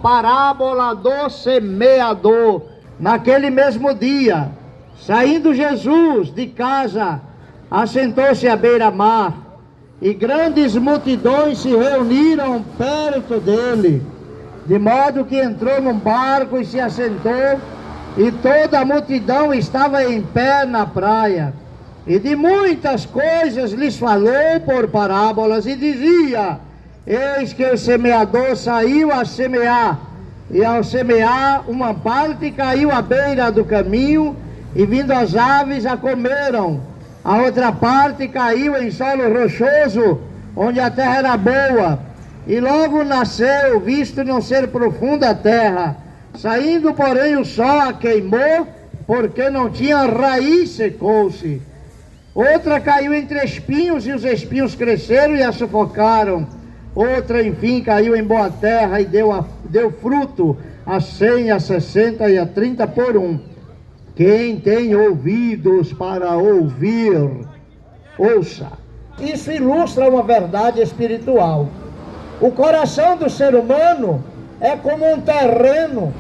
parábola do semeador. Naquele mesmo dia, saindo Jesus de casa, assentou-se à beira-mar, e grandes multidões se reuniram perto dele, de modo que entrou num barco e se assentou, e toda a multidão estava em pé na praia. E de muitas coisas lhes falou por parábolas, e dizia: eis que o semeador saiu a semear, e ao semear, uma parte caiu à beira do caminho, e vindo as aves a comeram. A outra parte caiu em solo rochoso, onde a terra era boa, e logo nasceu, visto não ser profunda a terra. Saindo, porém, o sol a queimou, porque não tinha raiz, secou-se. Outra caiu entre espinhos, e os espinhos cresceram e a sufocaram. Outra, enfim, caiu em boa terra e deu fruto, a 100, a 60 e a 30 por um. Quem tem ouvidos para ouvir, ouça. Isso ilustra uma verdade espiritual. O coração do ser humano é como um terreno.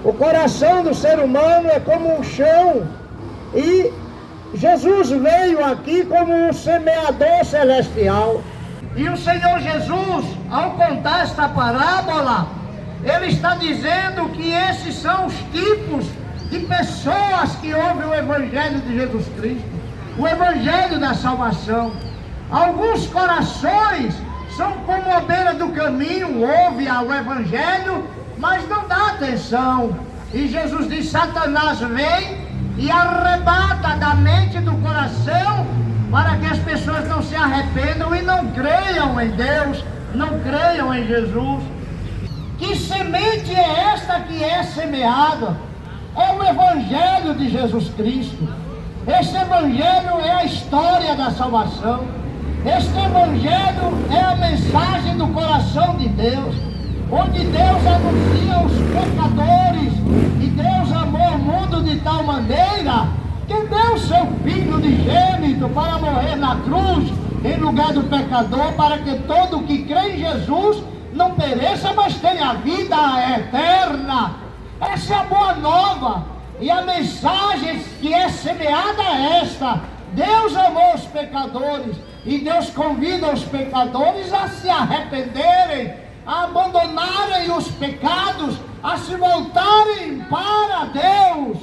O coração do ser humano é como um chão. E Jesus veio aqui como um semeador celestial. E o Senhor Jesus, ao contar esta parábola, Ele está dizendo que esses são os tipos de pessoas que ouvem o Evangelho de Jesus Cristo, o Evangelho da salvação. Alguns corações são como a beira do caminho, ouvem o Evangelho, mas não dá atenção. E Jesus diz: Satanás vem e arrebata da mente do coração, para que as pessoas não se arrependam e não creiam em Deus, não creiam em Jesus. Que semente é esta que é semeada? É o Evangelho de Jesus Cristo. Este Evangelho é a história da salvação. Este Evangelho é a mensagem do coração de Deus, onde Deus anuncia aos pecadores, e Deus amou o mundo de tal maneira que deu seu Filho unigênito para morrer na cruz em lugar do pecador, para que todo que crê em Jesus não pereça, mas tenha vida eterna. Essa é a boa nova, e a mensagem que é semeada é esta: Deus amou os pecadores, e Deus convida os pecadores a se arrependerem, a abandonarem os pecados, a se voltarem para Deus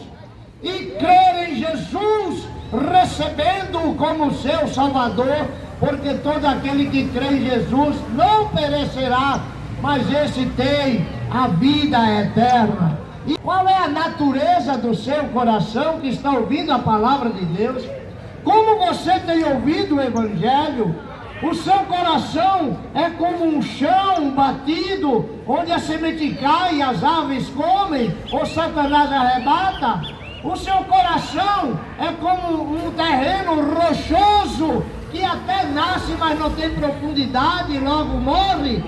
e crer em Jesus, recebendo-o como seu Salvador, porque todo aquele que crê em Jesus não perecerá, mas esse tem a vida eterna. E qual é a natureza do seu coração que está ouvindo a palavra de Deus? Como você tem ouvido o Evangelho? O seu coração é como um chão batido, onde a semente cai e as aves comem, ou Satanás arrebata? O seu coração é como um terreno rochoso, que até nasce, mas não tem profundidade e logo morre?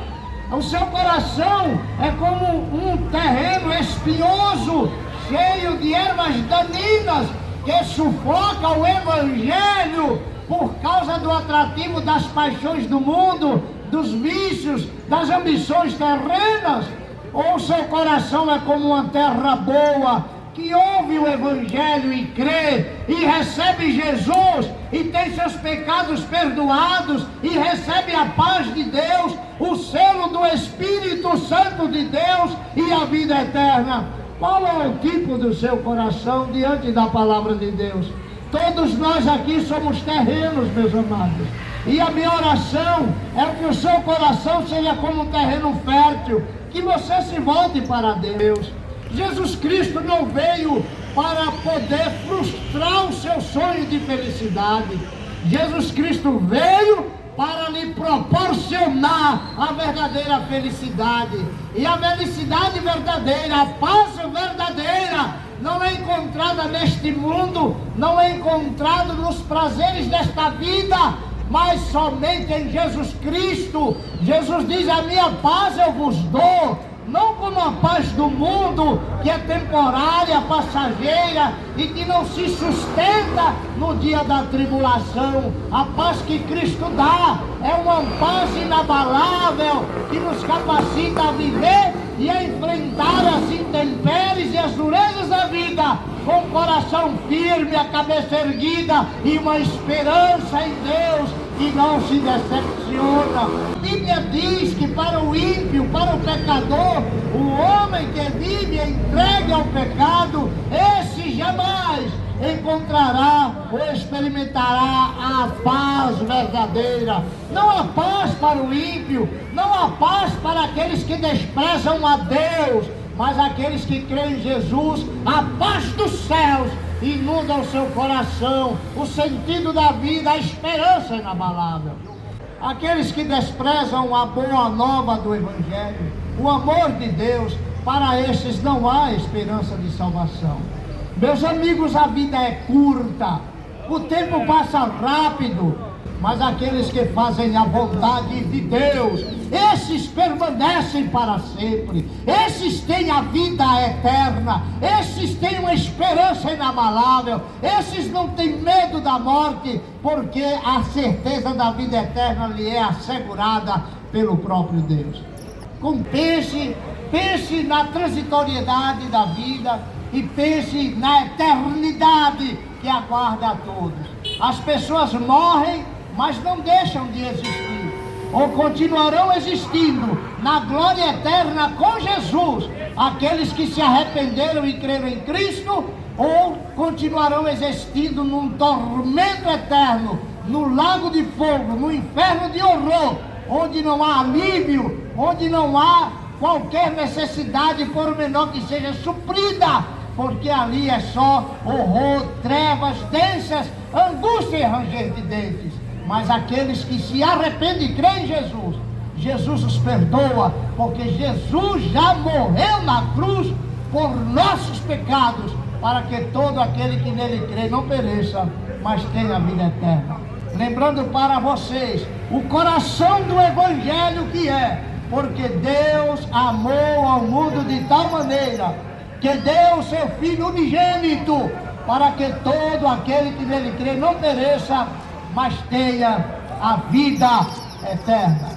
O seu coração é como um terreno espinhoso, cheio de ervas daninhas, que sufoca o Evangelho por causa do atrativo das paixões do mundo, dos vícios, das ambições terrenas? Ou seu coração é como uma terra boa, que ouve o Evangelho e crê, e recebe Jesus, e tem seus pecados perdoados, e recebe a paz de Deus, o selo do Espírito Santo de Deus e a vida eterna? Qual é o tipo do seu coração diante da palavra de Deus? Todos nós aqui somos terrenos, meus amados, e a minha oração é que o seu coração seja como um terreno fértil, que você se volte para Deus. Jesus Cristo não veio para poder frustrar o seu sonho de felicidade. Jesus Cristo veio para lhe proporcionar a verdadeira felicidade. E a felicidade verdadeira, a paz verdadeira, não é encontrada neste mundo, não é encontrada nos prazeres desta vida, mas somente em Jesus Cristo. Jesus diz: a minha paz eu vos dou, não como a paz do mundo, que é temporária, passageira e que não se sustenta no dia da tribulação. A paz que Cristo dá é uma paz inabalável que nos capacita a viver e a enfrentar as intempéries e as durezas da vida com o coração firme, a cabeça erguida e uma esperança em Deus que não se decepciona. A Bíblia diz que para o ímpio, para o pecador, o homem que vive entregue ao pecado, esse jamais encontrará ou experimentará a paz verdadeira. Não há paz para o ímpio, não há paz para aqueles que desprezam a Deus, mas aqueles que creem em Jesus, a paz dos céus inunda o seu coração, o sentido da vida, a esperança inabalável. Aqueles que desprezam a boa nova do Evangelho, o amor de Deus, para esses não há esperança de salvação. Meus amigos, a vida é curta, o tempo passa rápido, mas aqueles que fazem a vontade de Deus, esses permanecem para sempre, esses têm a vida eterna, esses têm uma esperança inabalável, esses não têm medo da morte, porque a certeza da vida eterna lhe é assegurada pelo próprio Deus. Pense na transitoriedade da vida e pense na eternidade que aguarda a todos. As pessoas morrem, mas não deixam de existir, ou continuarão existindo na glória eterna com Jesus, aqueles que se arrependeram e creram em Cristo, ou continuarão existindo num tormento eterno, no lago de fogo, no inferno de horror, onde não há alívio, onde não há qualquer necessidade, por menor que seja suprida, porque ali é só horror, trevas densas, angústia e ranger de dentes. Mas aqueles que se arrependem e creem em Jesus, Jesus os perdoa, porque Jesus já morreu na cruz por nossos pecados, para que todo aquele que nele crê não pereça, mas tenha vida eterna. Lembrando para vocês, o coração do Evangelho que é, porque Deus amou ao mundo de tal maneira, que deu o seu Filho unigênito, para que todo aquele que nele crê não pereça, mas tenha a vida eterna.